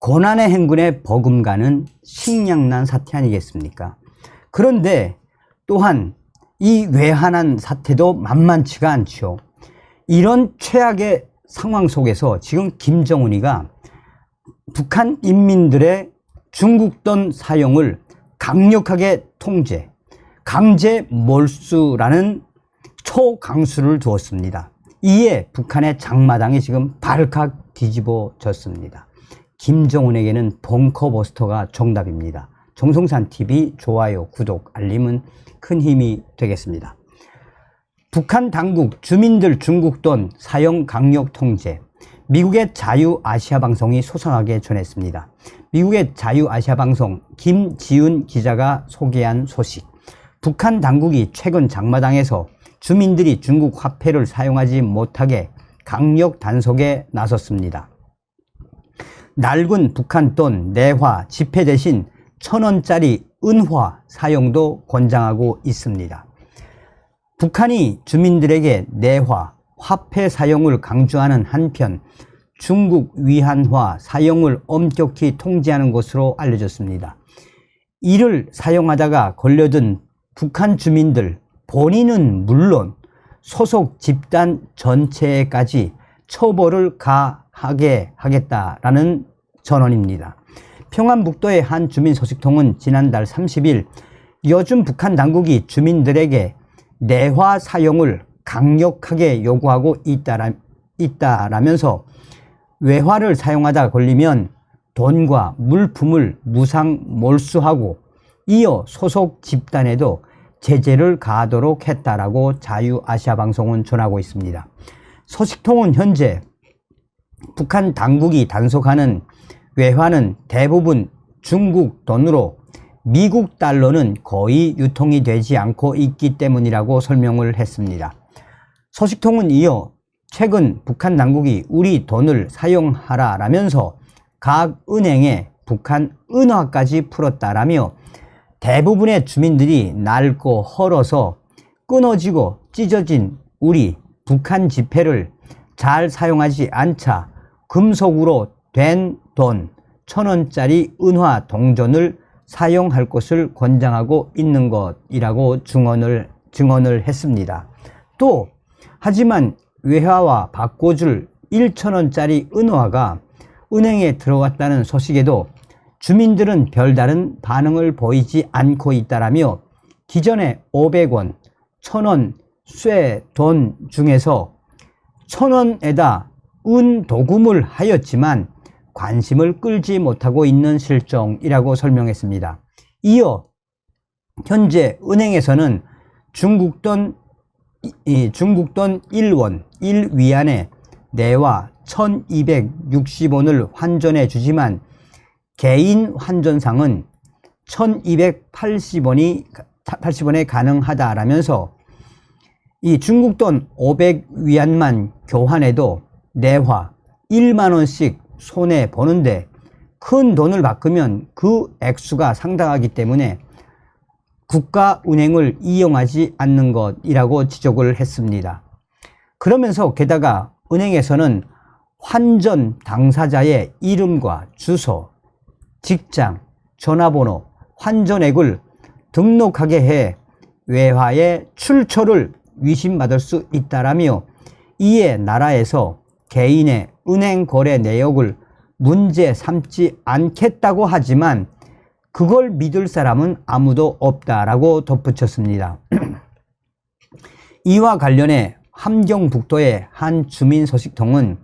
고난의 행군에 버금가는 식량난 사태 아니겠습니까? 그런데 또한 이 외환한 사태도 만만치가 않죠. 이런 최악의 상황 속에서 지금 김정은이가 북한 인민들의 중국 돈 사용을 강력하게 통제, 강제 몰수라는 초강수를 두었습니다. 이에 북한의 장마당이 지금 발칵 뒤집어졌습니다. 김정은에게는 벙커버스터가 정답입니다. 정성산TV 좋아요, 구독, 알림은 큰 힘이 되겠습니다. 북한 당국 주민들 중국 돈 사용 강력 통제. 미국의 자유아시아방송이 소상하게 전했습니다. 미국의 자유아시아방송 김지훈 기자가 소개한 소식. 북한 당국이 최근 장마당에서 주민들이 중국 화폐를 사용하지 못하게 강력 단속에 나섰습니다. 낡은 북한 돈 내화 지폐 대신 1,000원짜리 은화 사용도 권장하고 있습니다. 북한이 주민들에게 내화, 화폐 사용을 강조하는 한편 중국 위안화 사용을 엄격히 통제하는 것으로 알려졌습니다. 이를 사용하다가 걸려든 북한 주민들 본인은 물론 소속 집단 전체에까지 처벌을 가하게 하겠다라는 전언입니다. 평안북도의 한 주민 소식통은 지난달 30일 요즘 북한 당국이 주민들에게 내화 사용을 강력하게 요구하고 있다라면서 외화를 사용하다 걸리면 돈과 물품을 무상 몰수하고 이어 소속 집단에도 제재를 가하도록 했다라고 자유아시아방송은 전하고 있습니다. 소식통은 현재 북한 당국이 단속하는 외화는 대부분 중국 돈으로 미국 달러는 거의 유통이 되지 않고 있기 때문이라고 설명을 했습니다. 소식통은 이어 최근 북한 당국이 우리 돈을 사용하라라면서 각 은행에 북한 은화까지 풀었다라며 대부분의 주민들이 낡고 헐어서 끊어지고 찢어진 우리 북한 지폐를 잘 사용하지 않자 금속으로 된 돈 1,000원짜리 은화 동전을 사용할 것을 권장하고 있는 것이라고 증언을 했습니다. 또 하지만 외화와 바꿔줄 1,000원짜리 은화가 은행에 들어왔다는 소식에도 주민들은 별다른 반응을 보이지 않고 있다라며 기존의 500원, 1,000원 쇠 돈 중에서 1,000원에다 은 도금을 하였지만 관심을 끌지 못하고 있는 실정이라고 설명했습니다. 이어 현재 은행에서는 중국돈 1원, 1위안에 내와 1,260원을 환전해 주지만 개인 환전상은 1,280원에 가능하다라면서 이 중국돈 500위안만 교환해도 내화 1만원씩 손해 보는데 큰 돈을 바꾸면 그 액수가 상당하기 때문에 국가은행을 이용하지 않는 것이라고 지적을 했습니다. 그러면서 게다가 은행에서는 환전 당사자의 이름과 주소, 직장, 전화번호, 환전액을 등록하게 해 외화의 출처를 위심받을 수 있다라며 이에 나라에서 개인의 은행 거래 내역을 문제 삼지 않겠다고 하지만 그걸 믿을 사람은 아무도 없다라고 덧붙였습니다. 이와 관련해 함경북도의 한 주민 소식통은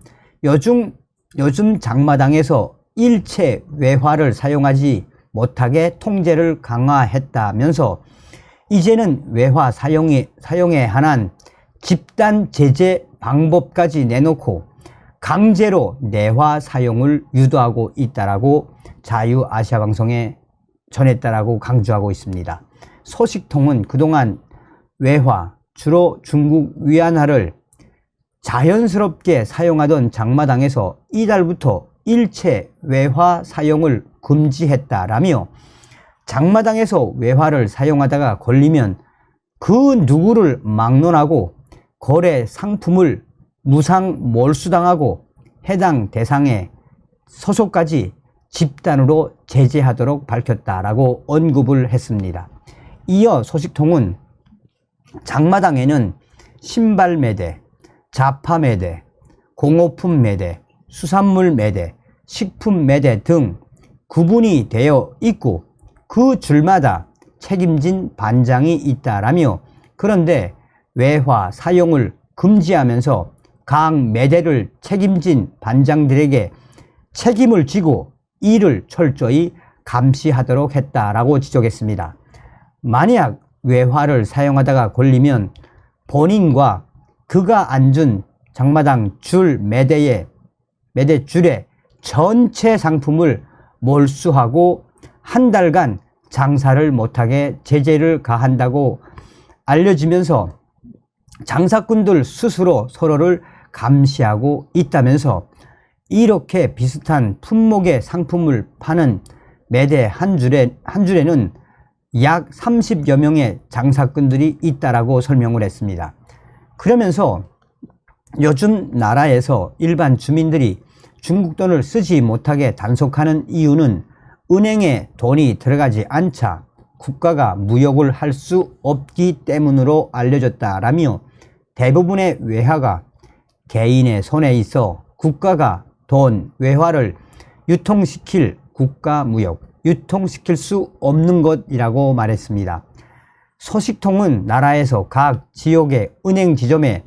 요즘 장마당에서 일체 외화를 사용하지 못하게 통제를 강화했다면서 이제는 외화 사용에 한한 집단 제재 방법까지 내놓고 강제로 내화 사용을 유도하고 있다라고 자유아시아방송에 전했다라고 강조하고 있습니다. 소식통은 그동안 외화, 주로 중국 위안화를 자연스럽게 사용하던 장마당에서 이달부터 일체 외화 사용을 금지했다라며 장마당에서 외화를 사용하다가 걸리면 그 누구를 막론하고 거래 상품을 무상 몰수당하고 해당 대상의 소속까지 집단으로 제재하도록 밝혔다라고 언급을 했습니다. 이어 소식통은 장마당에는 신발 매대, 자파 매대, 공호품 매대, 수산물 매대, 식품 매대 등 구분이 되어 있고 그 줄마다 책임진 반장이 있다라며, 그런데 외화 사용을 금지하면서 각 매대를 책임진 반장들에게 책임을 지고 이를 철저히 감시하도록 했다라고 지적했습니다. 만약 외화를 사용하다가 걸리면 본인과 그가 앉은 장마당 줄 매대 줄에 전체 상품을 몰수하고 한 달간 장사를 못하게 제재를 가한다고 알려지면서 장사꾼들 스스로 서로를 감시하고 있다면서, 이렇게 비슷한 품목의 상품을 파는 매대 한 줄에는 약 30여 명의 장사꾼들이 있다라고 설명을 했습니다. 그러면서 요즘 나라에서 일반 주민들이 중국 돈을 쓰지 못하게 단속하는 이유는 은행에 돈이 들어가지 않자 국가가 무역을 할 수 없기 때문으로 알려졌다라며, 대부분의 외화가 개인의 손에 있어 국가가 돈, 외화를 유통시킬 국가무역, 유통시킬 수 없는 것이라고 말했습니다. 소식통은 나라에서 각 지역의 은행 지점에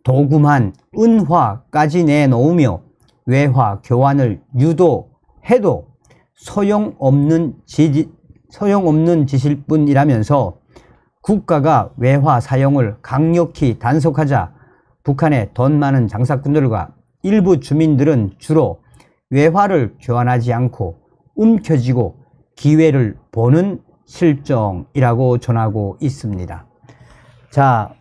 도금한 은화까지 내놓으며 외화 교환을 유도해도 소용없는 짓일 뿐이라면서, 국가가 외화 사용을 강력히 단속하자 북한의 돈 많은 장사꾼들과 일부 주민들은 주로 외화를 교환하지 않고 움켜쥐고 기회를 보는 실정이라고 전하고 있습니다. 자,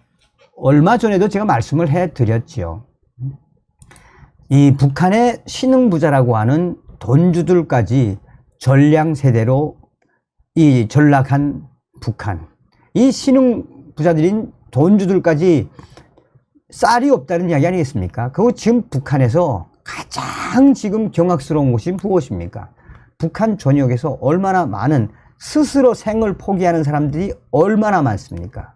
얼마 전에도 제가 말씀을 해드렸지요. 이 북한의 신흥부자라고 하는 돈주들까지 전량세대로 이 전락한 북한, 이 신흥부자들인 돈주들까지 쌀이 없다는 이야기 아니겠습니까? 그거 지금 북한에서 가장 지금 경악스러운 것이 무엇입니까? 북한 전역에서 얼마나 많은 스스로 생을 포기하는 사람들이 얼마나 많습니까?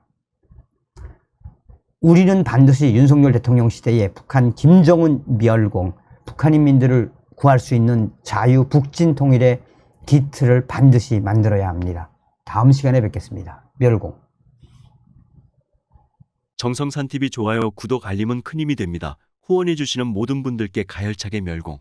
우리는 반드시 윤석열 대통령 시대에 북한 김정은 멸공, 북한 인민들을 구할 수 있는 자유 북진 통일의 기틀을 반드시 만들어야 합니다. 다음 시간에 뵙겠습니다. 멸공. 정성산TV 좋아요, 구독, 알림은 큰 힘이 됩니다. 후원해주시는 모든 분들께 가열차게 멸공.